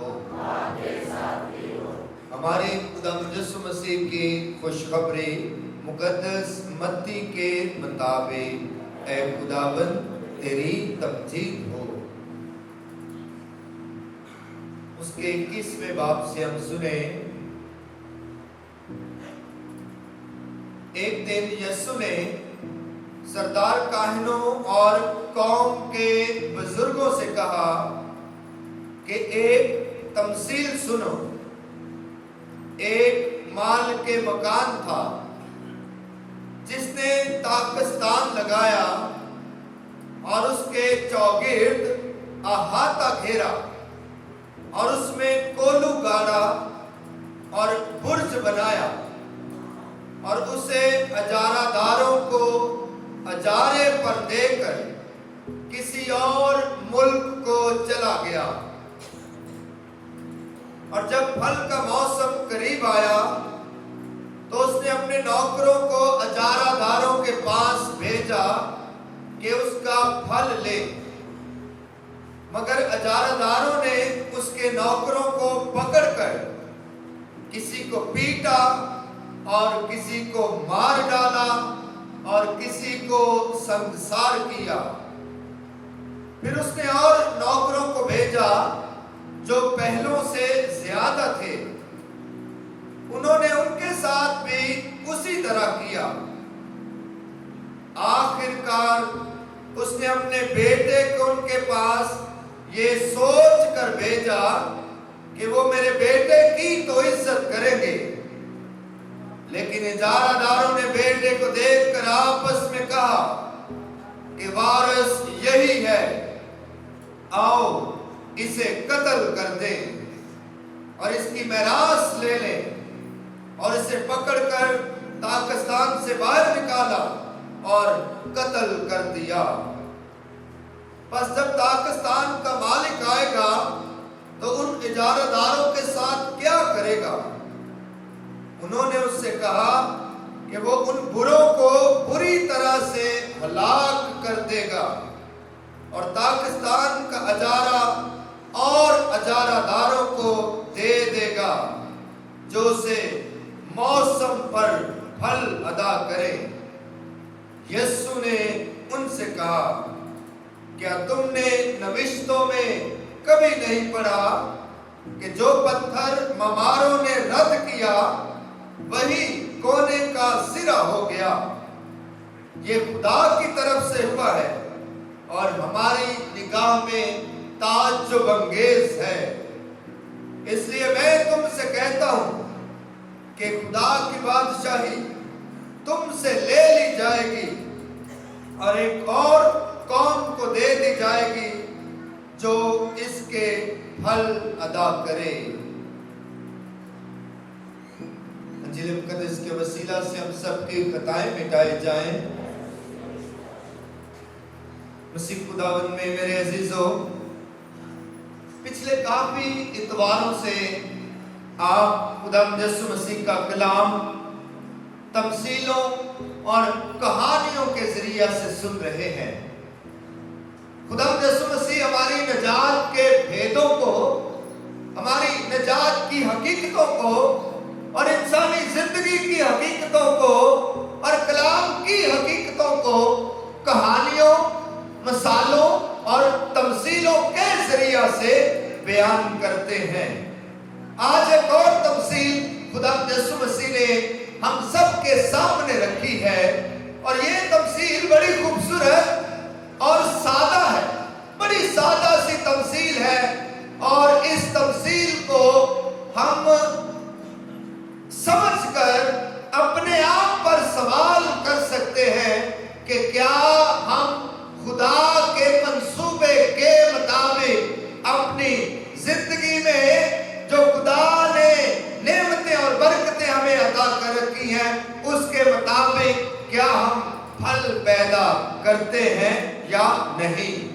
ہو۔ ہماری خدا یسوع مسیح کی خوشخبری مقدس متی کے مطابق اے خداوند تیری تمجید ہو۔ اس کے 21ویں باب سے ہم سنیں، ایک دن یسوع نے سردار کاہنوں اور قوم کے بزرگوں سے کہا کہ ایک تمثیل سنو۔ ایک مال کے مکان تھا جس نے تاکستان لگایا اور اس کے چوگرد احاطہ گھیرا اور اس میں کولو گاڑا اور برج بنایا اور اسے اجارہ داروں کو اجارے پر دے کر کسی اور ملک کو چلا گیا۔ اور جب پھل کا موسم قریب آیا تو اس نے اپنے نوکروں کو اجارہ داروں کے پاس بھیجا کہ اس کا پھل لے، مگر اجارہ داروں نے اس کے نوکروں کو پکڑ کر کسی کو پیٹا اور کسی کو مار ڈالا اور کسی کو سنگسار کیا۔ پھر اس نے اور نوکروں کو بھیجا جو پہلوں سے زیادہ تھے، انہوں نے ان کے ساتھ بھی اسی طرح کیا۔ آخرکار اس نے اپنے بیٹے کو ان کے پاس یہ سوچ کر بھیجا کہ وہ میرے بیٹے کی تو عزت کریں گے، لیکن اجارہ داروں نے بیٹے کو دیکھ کر آپس میں کہا کہ وارث یہی ہے، آؤ اسے قتل کر دیں اور اس کی میراث لے لیں، اور اسے پکڑ کر تاکستان سے باہر نکالا اور قتل کر دیا۔ پس جب تاکستان کا مالک آئے گا تو ان اجارہ داروں کے ساتھ کیا کرے گا؟ انہوں نے اس سے کہا کہ وہ ان بروں کو بری طرح سے ہلاک کر دے گا اور تاکستان کا اجارہ اور اجارہ داروں کو دے دے گا جو اسے موسم پر پھل ادا کرے۔ یسوع نے ان سے کہا، کیا تم نے نوشتوں میں کبھی نہیں پڑھا کہ جو پتھر مماروں نے رد کیا وہی کونے کا سرا ہو گیا؟ یہ خدا کی طرف سے ہوا ہے اور ہماری نگاہ میں تعجب انگیز ہے۔ اس لیے میں تم سے کہتا ہوں کہ خدا کی بادشاہی تم سے لے لی جائے گی اور ایک اور قوم کو دے دی جائے گی جو اس کے پھل ادا کرے۔ انجیل مقدس کے وسیلہ سے ہم سب کی خطائیں مٹائے جائیں۔ مسیح خداوند میں میرے عزیزو، پچھلے کافی اتواروں سے آپ خداوند یسوع مسیح کا کلام تمثیلوں اور کہانیوں کے ذریعے سے سن رہے ہیں۔ خداوند یسوع مسیح ہماری نجات کے بھیدوں کو، ہماری نجات کی حقیقتوں کو اور انسانی زندگی کی حقیقتوں کو اور کلام کی حقیقتوں کو کہانیوں، مثالوں اور تمثیلوں کے ذریعے سے بیان کرتے ہیں۔ آج ایک اور تمثیل خداوند یسوع مسیح نے ہم سب کے سامنے رکھی ہے، اور یہ تمثیل بڑی خوبصورت اور سادہ ہے، بڑی سادہ سی تمثیل ہے، اور اس تمثیل کو ہم سمجھ کر اپنے آپ پر سوال کر سکتے ہیں کہ کیا ہم خدا کے منصوبے کے مطابق اپنی زندگی میں جو خدا نے نعمتیں اور برکتیں ہمیں عطا کر رکھی ہیں اس کے مطابق کیا ہم پھل پیدا کرتے ہیں یا نہیں؟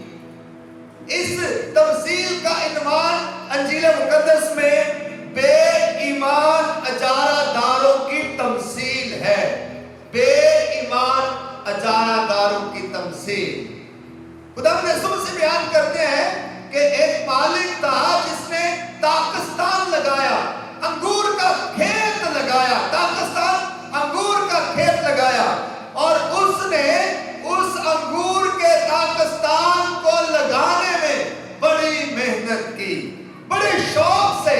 اس تمثیل کا عنوان انجیل مقدس میں بے ایمان اجارہ داروں کی تمثیل ہے۔ بے ایمان اجارہ داروں کی تمثیل۔ خدا یسوع سے بیان کرتے ہیں کہ ایک مالک تھا جس نے ताकस्तान लगाया, अंगूर का खेत लगाया, ताकस्तान अंगूर का खेत लगाया, और उसने उस अंगूर के ताकस्तान को लगाने में बड़ी मेहनत की, बड़े शौक से,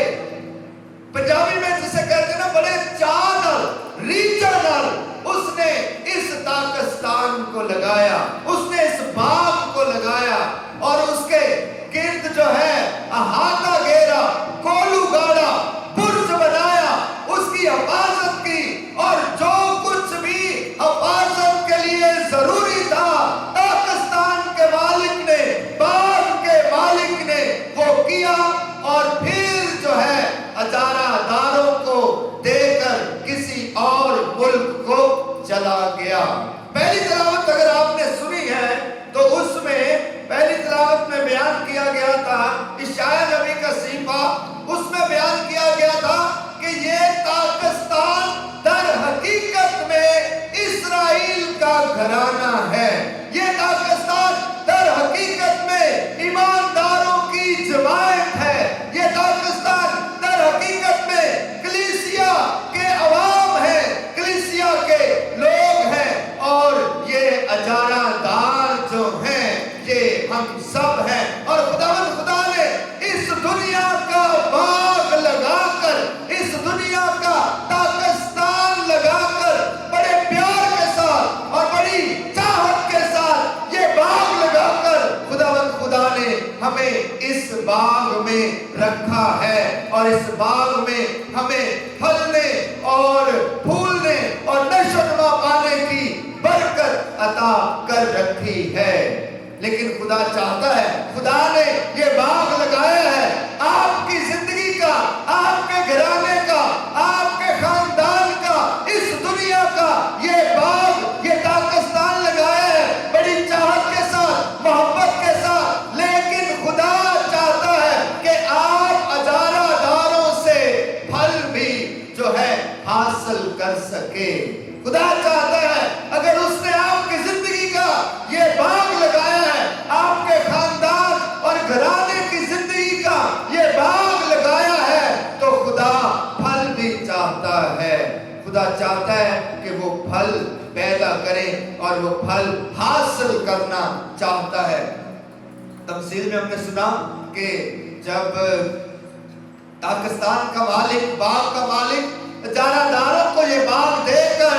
पंजाबी में जिसे कहते हैं ना, बड़े चाव नाल, रीझ नाल उसने इस ताकस्तान को लगाया, उसने इस बाग को लगाया, और उसके गिर्द जो है अहाता घेरा, कोलू गाड़ा, बुर्ज बनाया, उसकी हिफाजत की, और जो कुछ भी हिफाजत के लिए जरूरी था ताकस्तान के मालिक ने, बाग के मालिक ने वो किया, और फिर जो है इजारादारों को देकर किसी और मुल्क को चला गया। पहली तिलावत अगर आपने सुनी है तो उसमें पहली तिलावत में बयान किया गया था, इशाया नबी का सीफा, उसमें बयान किया गया था कि ये ताकस्तान दर हकीकत में इस्राएल का घराना है, ये ताकस्तान दर हकीकत में ईमानदारों की जमात है, ये ताकस्तान दर हकीकत में कलीसिया के अवाम है, कलीसिया के लोग हैं, और ये इजारादार जो हैं ये हम सब हैं। और खुदावंद खुदा ने इस दुनिया का बाग लगाकर, इस दुनिया का ताकस्तान लगाकर, बड़े प्यार के साथ और बड़ी चाहत के साथ ये बाग लगाकर खुदावंद खुदा ने हमें इस बाग में रखा है, और इस बाग में हमें फलने और फूलने और नशोनुमा पाने की बरकत अता कर रखी है। लेकिन खुदा चाहता है, खुदा ने ये बाग लगाया है आपकी जिंदगी का, आपके घराने का, आपके खानदान का, इस दुनिया का, ये बाग, ये ताकस्तान लगाया है बड़ी चाहत के साथ, मोहब्बत के साथ। लेकिन खुदा चाहता है कि आप इजारादारों से फल भी जो है हासिल कर सके। खुदा चाहता है अगर उसने आपकी जिंदगी का ये बाग लगाया है, आपके खानदान और घराने की जिंदगी का ये बाग लगाया है, तो खुदा फल भी चाहता है। खुदा चाहता है कि वो फल पैदा करें और वो फल हासिल करना चाहता है। तमसील में हमने सुना कि जब ताकस्तान का मालिक, बाग का मालिक इजारादारों को ये बाग देकर,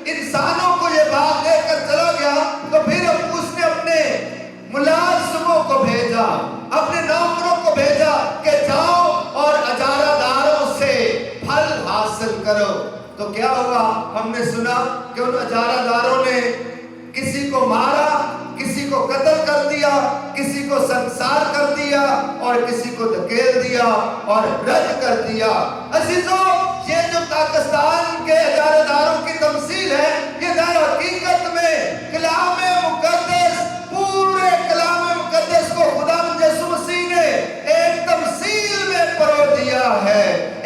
इंसानों को ये बाग देकर चला गया, तो फिर उसने अपने मुलाजिमों को भेजा, अपने नौकरों को भेजा कि जाओ और इजारादारों से फल हासिल करो। तो क्या हुआ? हमने सुना कि उन इजारादारों ने किसी को मारा, किसी को कत्ल कर दिया, किसी को संसार कर दिया, और किसी को धकेल दिया और रद्द कर दिया। अजीजों, ये जो ताकस्तान के इजारादारों की तमसील है, ये दर हकीकत में कलामे मुकद्दस, पूरे कलामे मुकद्दस को खुदा यीशु मसीह ने एक तमसील में परो दिया है,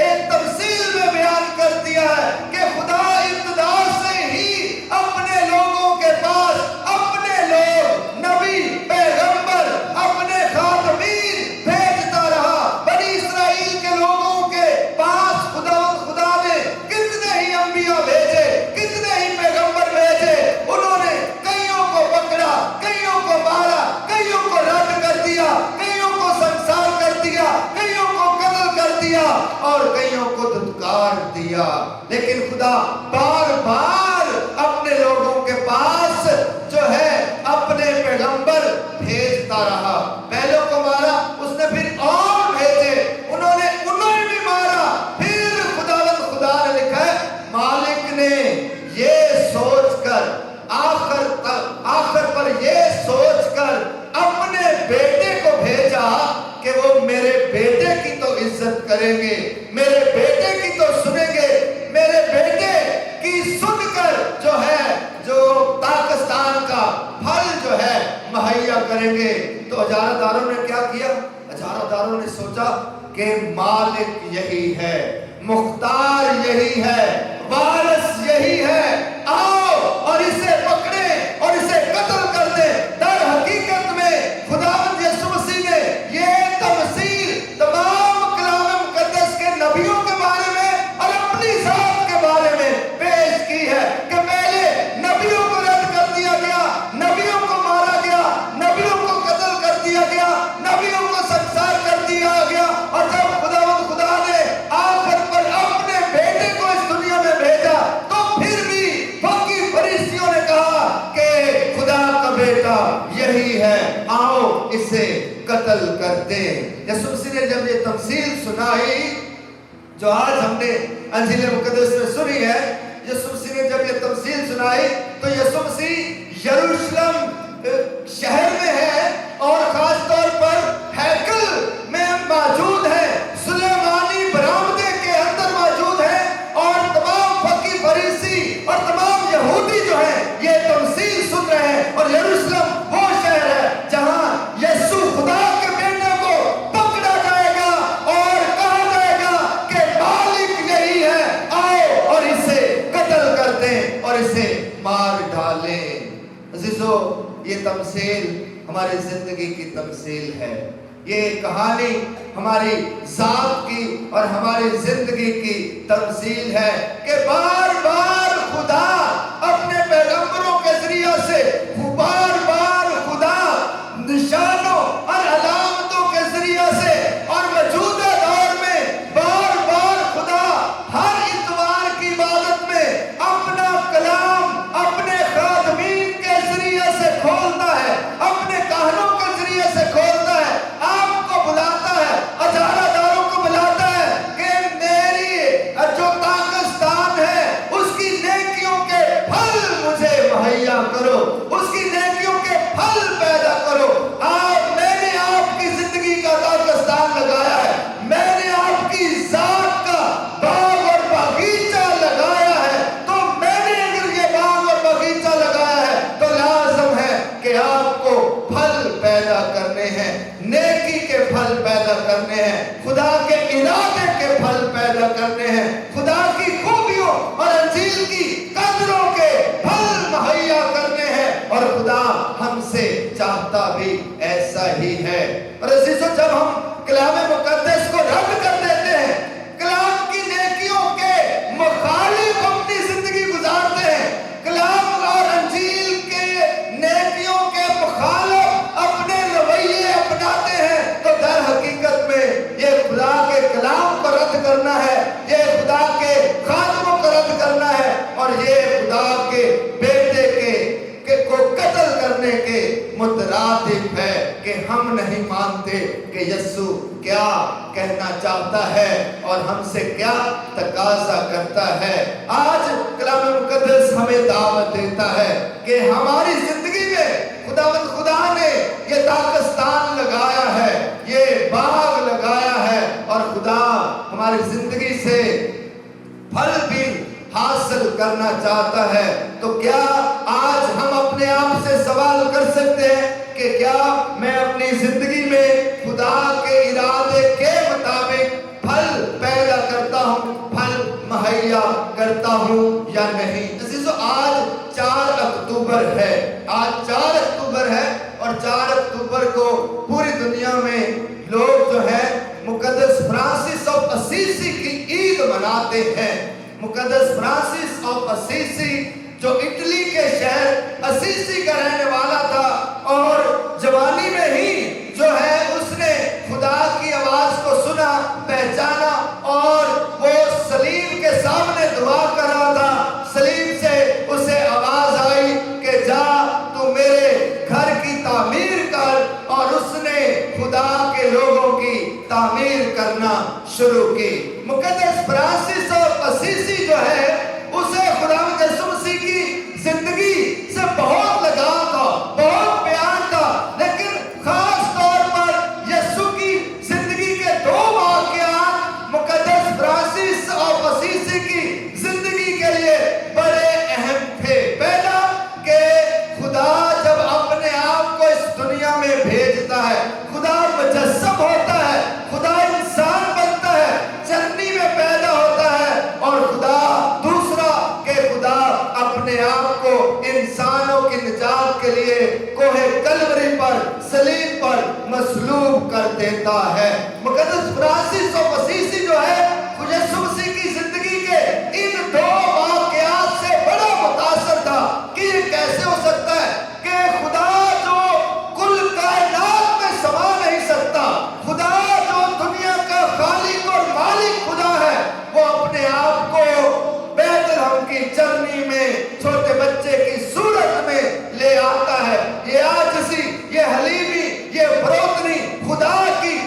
एक तमसील में बयान कर दिया है कि खुदा इब्तिदा से ही अपने लोगों के पास अपने लोग, नबी, पैगंबर, अपने खातमीन भेजता रहा। बनी इस्राएल के लोगों के पास खुदा ने कितने ही अंबिया भेजे, कितने ही पैगंबर भेजे। उन्होंने कईयों को पकड़ा, कईयों को मारा, कईयों को रद्द कर दिया, कईयों को संसार कर दिया, कईयों को कत्ल कर दिया, और कईयों को धुतकार दिया। लेकिन खुदा बार बार अपने लोगों के पास जो है अपने पैगंबर भेजता रहा। पहलों को मारा, उसने फिर और भेजे, उन्होंने भी मारा। फिर खुदा ने लिखा है, मालिक ने ये सोचकर आखिर पर ये सोचकर अपने बेटे को भेजा कि वो मेरे बेटे की तो इज्जत करेंगे, मेरे बेटे की तो सुनेंगे, मेरे बेटे की सुनकर जो है, जो ताकस्तान का फल जो है मुहैया करेंगे। तो इजारादारों ने क्या किया? इजारादारों ने सोचा कि मालिक यही है, मुख्तार यही है, वारिस यही है, आओ और इसे पकड़े और इसे कत्ल कर दे। दर हकीकत में खुदावंद यीशु मसीह ने ये तमसील तमाम करते हैं। यीशु मसीह ने जब ये तमसील सुनाई जो आज हमने अंजील मुकद्दस में सुनी है, यीशु मसीह ने जब ये तमसील सुनाई तो यीशु मसीह यरूशलेम शहर में है और खास तौर पर हैकल में मौजूद है, सुलेमानी बरामदे के अंदर मौजूद है और तमाम फकीह फरीसी और तमाम यहूदी जो है ये तमसील सुन रहे हैं। और यरूशलेम वो शहर है जहां यीशु खुदा के बेटे को पकड़ा जाएगा और कहा जाएगा कि मालिक यही है, आओ और इसे कत्ल कर दें और इसे मार डालें। अजीजों, ये तमसील हमारी जिंदगी की तमसील है। ये कहानी हमारी जात की और हमारी जिंदगी की तमसील है कि बार बार खुदा अपने पैगंबरों के जरिए से बार बार खुदा निशानों और अलामतों के जरिए से और मौजूदा दौर में बार बार खुदा हर इतवार की इबादत में अपना कलाम अपने खादमीन के जरिए से खोलता है, अपने कहनों के जरिए से खोलता है, आपको बुलाता है, अजारादारों को बुलाता है कि मेरी जो पाकिस्तान है उसकी नेकियों के फल मुझे मुहैया करो, उसकी नेकियों के फल पैदा करो। मैंने आपकी जिंदगी का पाकिस्तान लगाया है, मैंने आपकी जात का बाग और बगीचा लगाया है, तो मैंने अगर ये बाग और बगीचा लगाया है तो लाजम है कि आपको फल पैदा करने हैं, नेकी के फल पैदा करने हैं, खुदा के इरादे के फल पैदा करने हैं, खुदा की खूबियों और अंजील की कदरों के फल मुहैया करने हैं। और खुदा हमसे चाहता भी ऐसा ही है। और अजीजों, जब हम कलाम मुकद्दस को रद्द कर देते हैं, कलाम की नेकियों के मुखालिफ अपनी जिंदगी गुजारते हैं, कलाम और अंजील के नेकियों के मुखालिफ अपने रवैये अपनाते हैं, तो दर हकीकत में ये खुदा के कलाम को रद्द करना है, ये खुदा के खातमों को रद्द करना है और ये खुदा के बेटे को कत्ल करने के मुतरादिफ है कि हम नहीं मानते कि यीशु क्या कहना चाहता है और हमसे क्या तकाजा करता है। आज कलाम मुकद्दस हमें दावत देता है कि हमारी जिंदगी में खुदा ने ये पाकिस्तान लगाया है, ये बाग लगाया है और खुदा हमारी जिंदगी से फल भी हासिल करना चाहता है। तो क्या आज हम अपने आप से सवाल कर सकते हैं कि क्या मैं अपनी जिंदगी में खुदा के इरादे के मुताबिक फल पैदा करता हूँ, फल मुहैया करता हूँ या नहीं। अजीजों, आज 4 अक्टूबर है, आज 4 अक्टूबर है और 4 अक्टूबर को पूरी दुनिया में लोग जो है मुकद्दस फ्रांसिस ऑफ असीसी की ईद मनाते हैं। मुकद्दस फ्रांसिस ऑफ असीसी जो इटली के शहर असीसी का रहने वाला था और जवानी में ही जो है उसने खुदा की आवाज को सुना, पहचाना और वो सलीब के सामने दुआ कर रहा था। सलीब से उसे आवाज आई कि जा तू मेरे घर की तामीर कर, और उसने खुदा के लोगों की तामीर करना शुरू की। मुकद्दस फ्रांसिस ऑफ असीसी जो है उसे खुदा यीशु मसीह की जिंदगी से बहुत लगाव था, बहुत प्यार था, लेकिन खास तौर पर यीशु की जिंदगी के 2 वाकयात मुकद्दस फ्रांसिस ऑफ असीसी की जिंदगी के लिए बड़े अहम थे। पहला कि खुदा जब अपने आप को इस दुनिया में भेजता है, खुदा मुजस्सम होता है, खुदा इंसान बनता है, चरनी में पैदा होता है, और खुदा दूसरा कि खुदा अपने आप को इंसानों की निजात के लिए कोहे कलवरी पर सलीब पर मसलूब कर देता है। मुकद्दस फ्रांसिस ऑफ असीसी जो है यीशु मसीह की जिंदगी के इन 2 वाकयात से बड़ा मुतासर था कि ये कैसे हो सकता है कि खुदा जो कुल कायनात में समा नहीं सकता, खुदा जो दुनिया का खालिक और मालिक खुदा है, वो अपने आप को बैतलहम की चरनी में छोटे बच्चे की सूरत में ले आता है। ये आजिज़ी, ये हलीमी, ये फरोतनी खुदा की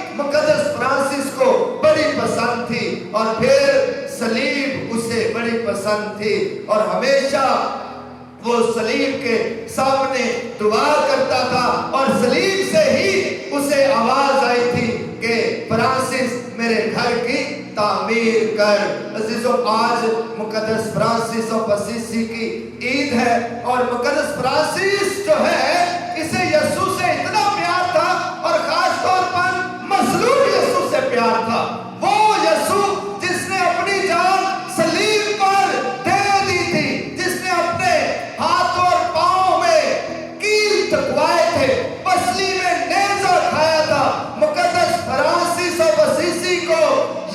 पसंद थी और फिर सलीब उसे बड़ी पसंद थी और हमेशा वो सलीब के सामने दुआ करता था और सलीब से ही उसे आवाज आई थी कि फ्रांसिस मेरे घर की तामीर कर। अजीजों, आज मुकद्दस फ्रांसिस ऑफ असीसी की ईद है और मुकद्दस फ्रांसिस जो है इसे यीशु से इतना प्यार था और खास तौर पर मसलूब यीशु से प्यार था। वो यीशु जिसने अपनी जान सलीब पर दे दी थी, जिसने अपने हाथ और पांव में कील चकवाए थे, पसली में नेज़ा खाया था। मुकद्दस फ्रांसिस ऑफ असीसी को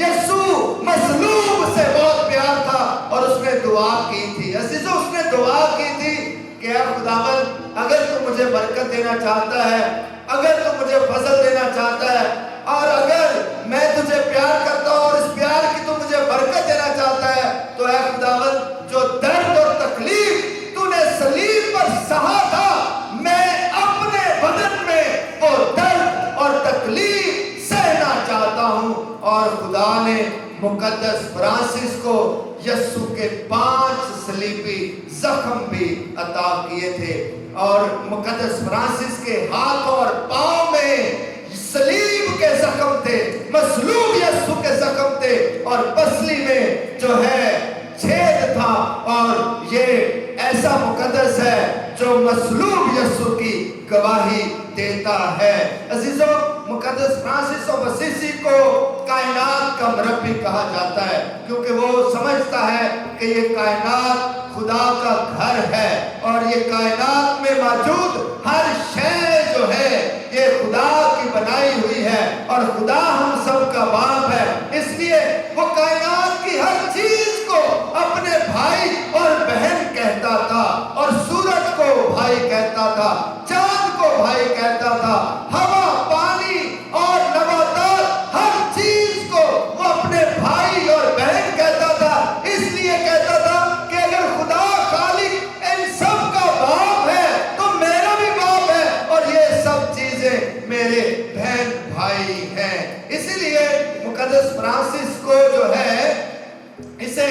यीशु मसलूब से बहुत प्यार था और उसने दुआ की थी। अजीजों, उसने दुआ की थी कि ऐ खुदावंद, अगर तू मुझे बरकत देना चाहता है, अगर तू मुझे फजल देना चाहता है और अगर मैं तुझे प्यार करता हूं और इस प्यार की तू मुझे बरकत देना चाहता है, तो ऐ खुदावंद, जो दर्द और तकलीफ तूने सलीब पर सहा था, मैं अपने बदन में वो दर्द और तकलीफ सहना चाहता हूं। और खुदा ने मुकद्दस फ्रांसिस को यीशु के 5 सलीबी जख्म भी अता किए थे और मुकद्दस फ्रांसिस के हाथ और पांव में सलीब के जख्म थे, मसलूब यीशु के जख्म थे और पसली में जो है छेद था। और ये ऐसा मुकद्दस है जो मसलूब यीशु की गवाही देता है। अजीजों, मुकद्दस फ्रांसिस ऑफ असीसी को कायनात का मुरब्बी कहा जाता है क्योंकि वो समझता है कि ये कायनात खुदा का घर है और ये कायनात में मौजूद हर शय जो है ये खुदा की बनाई हुई है और खुदा हम सब का बाप है। इसलिए वो कायनात की हर चीज को अपने भाई और बहन कहता था और सूरज को भाई कहता था, चांद को भाई कहता था, हवा, पानी और नबातात, हर चीज को वो अपने भाई और बहन कहता था। इसलिए कहता था कि अगर खुदा खालिक इन सब का बाप है तो मेरा भी बाप है और ये सब चीजें मेरे बहन भाई हैं। इसीलिए मुकद्दस फ्रांसिस को जो है इसे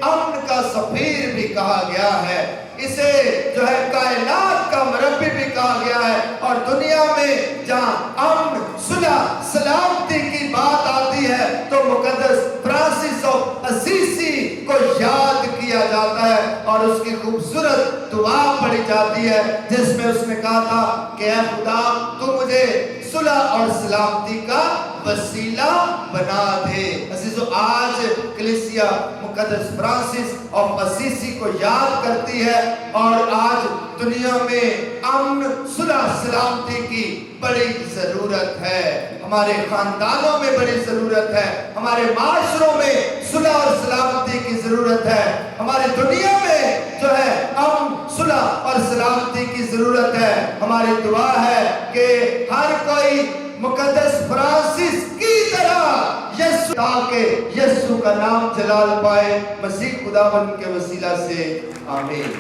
अमन का सफीर भी कहा गया है, इसे जो है कायनात का मुरब्बी भी कहा गया है। और दुनिया में जहां अमन, सुलह, सलामती की बात आती है तो मुकद्दस फ्रांसिस ऑफ असीसी को याद किया जाता है और उसकी खूबसूरत दुआ पढ़ी जाती है जिसमें उसने कहा था कि ऐ खुदा, तू मुझे सुलह और सलामती का वसीला बना दे। अजीजों, आज कलीसिया मुकद्दस फ्रांसिस ऑफ असीसी को याद करती है और आज दुनिया में अमन, सुलह, सलामती की बड़ी जरूरत है। हमारे खानदानों में बड़ी जरूरत है, हमारे माशरों में सुलह और सलामती की जरूरत है, हमारी दुनिया में जो है अमन, सुलह और सलामती की जरूरत है। हमारी दुआ है कि हर कोई मुकद्दस फ्रांसिस की तरह यीशु ताकि यीशु का नाम जलाल पाए, मसीह खुदावंद के वसीला से, आमीन।